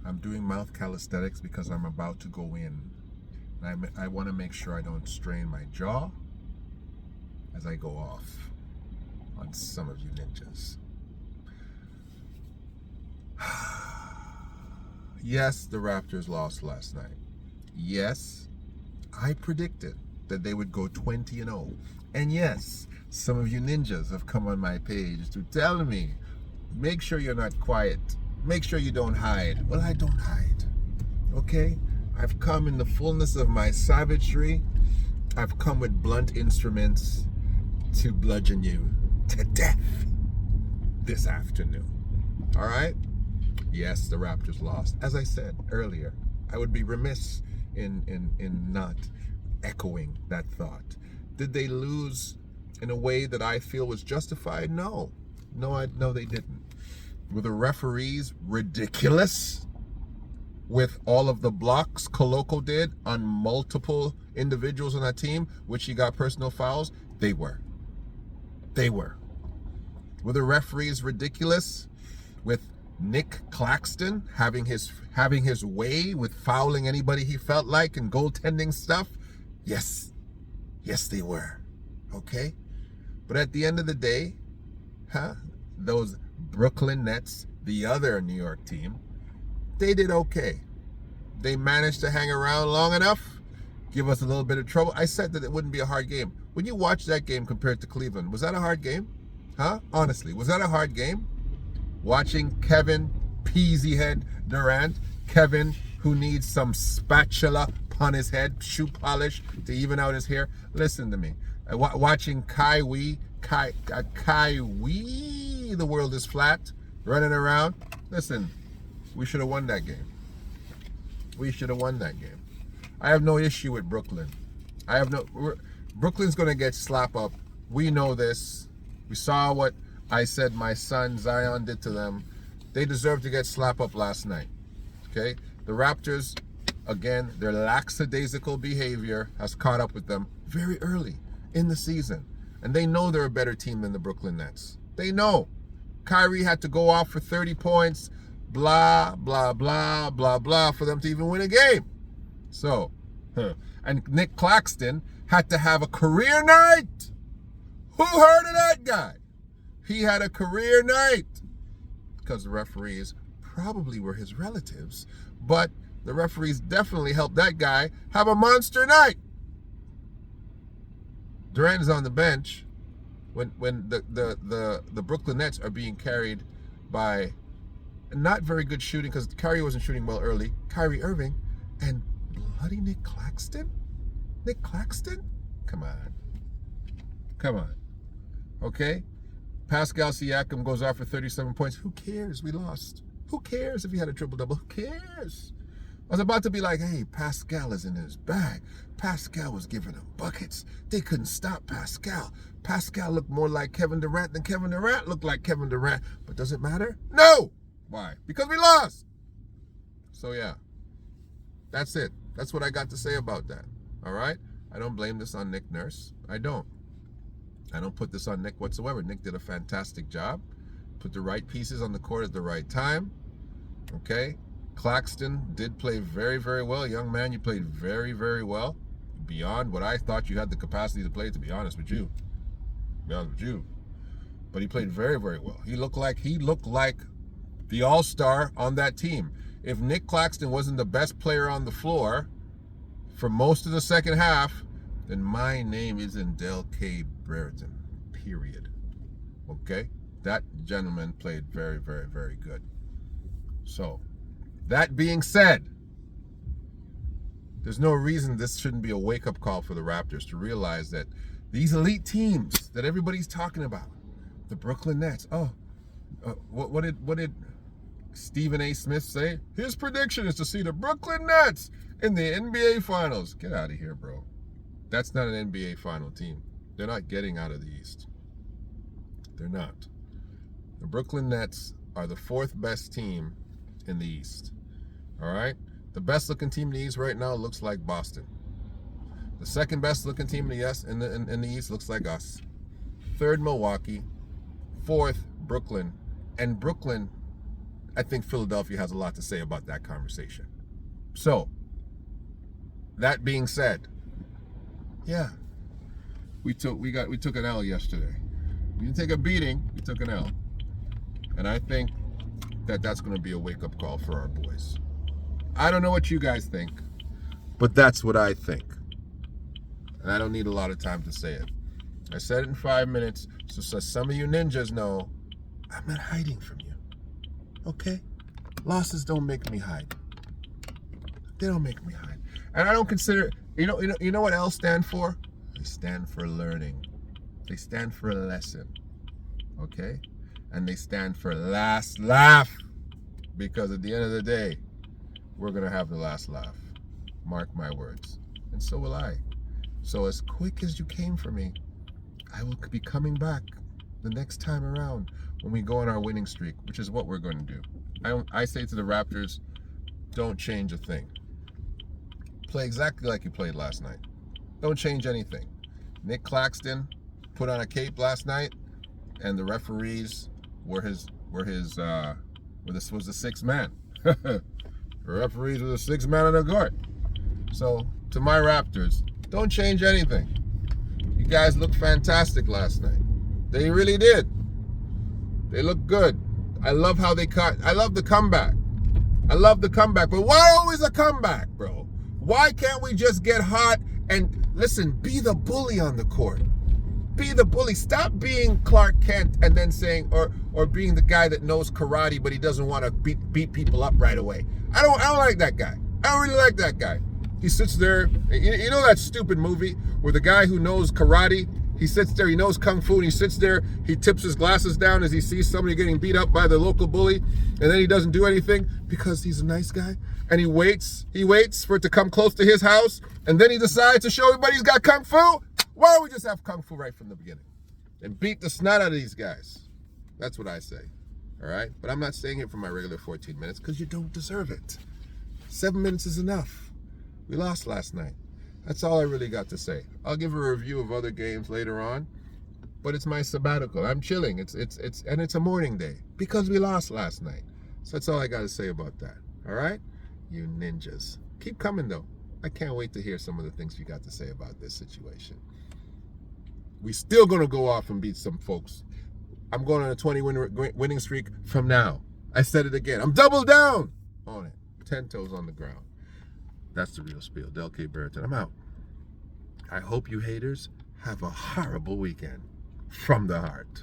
I'm doing mouth calisthenics because I'm about to go in. I want to make sure I don't strain my jaw as I go off on some of you ninjas. Yes, the Raptors lost last night. Yes, I predicted that they would go 20-0. And yes, some of you ninjas have come on my page to tell me, make sure you're not quiet. Make sure you don't hide. Well, I don't hide. Okay? I've come in the fullness of my savagery. I've come with blunt instruments to bludgeon you to death this afternoon. All right? Yes, the Raptors lost. As I said earlier, I would be remiss in not echoing that thought. Did they lose in a way that I feel was justified? No. No, they didn't. Were the referees ridiculous with all of the blocks Coloco did on multiple individuals on that team, which he got personal fouls? They were. Were the referees ridiculous with Nick Claxton having his way with fouling anybody he felt like and goaltending stuff? Yes, they were. Okay, but at the end of the day, those Brooklyn Nets, the other New York team, they did okay. They managed to hang around long enough, give us a little bit of trouble. I said that it wouldn't be a hard game. When you watch that game compared to Cleveland, was that a hard game? Honestly, was that a hard game? Watching Kevin Peasyhead Durant, Kevin who needs some spatula on his head, shoe polish to even out his hair. Listen to me. Watching Kaiwi, the world is flat, running around. Listen, we should have won that game. I have no issue with Brooklyn. Brooklyn's going to get slap up. We know this. We saw what I said my son Zion did to them. They deserve to get slap up last night. Okay? The Raptors, again, their lackadaisical behavior has caught up with them very early in the season. And they know they're a better team than the Brooklyn Nets. They know. Kyrie had to go off for 30 points, blah, blah, blah, blah, blah, for them to even win a game. So, and Nick Claxton had to have a career night. Who heard of that guy? He had a career night because the referees probably were his relatives, but the referees definitely helped that guy have a monster night. Durant is on the bench when the Brooklyn Nets are being carried by not very good shooting because Kyrie wasn't shooting well early. Kyrie Irving and bloody Nick Claxton? Nick Claxton? Come on. Okay? Pascal Siakam goes off for 37 points. Who cares? We lost. Who cares if he had a triple-double? Who cares? I was about to be like, hey, Pascal is in his bag. Pascal was giving them buckets. They couldn't stop Pascal. Pascal looked more like Kevin Durant than Kevin Durant looked like Kevin Durant. But does it matter? No! Why? Because we lost. So, yeah. That's it. That's what I got to say about that. All right? I don't blame this on Nick Nurse. I don't put this on Nick whatsoever. Nick did a fantastic job. Put the right pieces on the court at the right time. Okay? Claxton did play very, very well. Young man, you played very, very well. Beyond what I thought you had the capacity to play, to be honest with you. But he played very, very well. He looked like the all-star on that team. If Nick Claxton wasn't the best player on the floor for most of the second half, then my name isn't Del K. Brereton, period. Okay? That gentleman played very, very, very good. So, that being said, there's no reason this shouldn't be a wake-up call for the Raptors to realize that these elite teams that everybody's talking about, the Brooklyn Nets, what did Stephen A. Smith say? His prediction is to see the Brooklyn Nets in the NBA Finals. Get out of here, bro. That's not an NBA Final team. They're not getting out of the East. They're not. The Brooklyn Nets are the fourth best team in the East. All right? The best looking team in the East right now looks like Boston. The second best looking team in the East looks like us. Third, Milwaukee. Fourth, Brooklyn. And Brooklyn I think Philadelphia has a lot to say about that conversation. So, that being said, yeah, we took an L yesterday. We didn't take a beating, we took an L. And I think that that's going to be a wake-up call for our boys. I don't know what you guys think, but that's what I think. And I don't need a lot of time to say it. I said it in 5 minutes, so some of you ninjas know I'm not hiding from you. Okay? Losses don't make me hide. They don't make me hide. And I don't consider, you know what L stand for? They stand for learning. They stand for a lesson. Okay? And they stand for last laugh. Because at the end of the day, we're going to have the last laugh. Mark my words. And so will I. So as quick as you came for me, I will be coming back the next time around when we go on our winning streak, which is what we're going to do. I say to the Raptors, don't change a thing. Play exactly like you played last night. Don't change anything. Nick Claxton put on a cape last night, and the referees this was the sixth man. The referees were the sixth man on the court. So to my Raptors, don't change anything. You guys looked fantastic last night. They really did. They looked good. I love how they cut. I love the comeback. I love the comeback. But why always a comeback, bro? Why can't we just get hot and, listen, be the bully on the court? Be the bully. Stop being Clark Kent and then saying, or being the guy that knows karate but he doesn't want to beat people up right away. I don't like that guy. I don't really like that guy. He sits there, you know that stupid movie where the guy who knows karate, he sits there, he knows kung fu, and he sits there, he tips his glasses down as he sees somebody getting beat up by the local bully, and then he doesn't do anything because he's a nice guy, and he waits for it to come close to his house, and then he decides to show everybody he's got kung fu. Why don't we just have kung fu right from the beginning and beat the snot out of these guys? That's what I say, all right? But I'm not staying here for my regular 14 minutes because you don't deserve it. 7 minutes is enough. We lost last night. That's all I really got to say. I'll give a review of other games later on, but it's my sabbatical. I'm chilling. It's a morning day because we lost last night. So that's all I got to say about that. All right? You ninjas. Keep coming though. I can't wait to hear some of the things you got to say about this situation. We still going to go off and beat some folks. I'm going on a 20 winning streak from now. I said it again. I'm double down on it. 10 toes on the ground. That's the real spiel. Del K. Barrington. I'm out. I hope you haters have a horrible weekend. From the heart.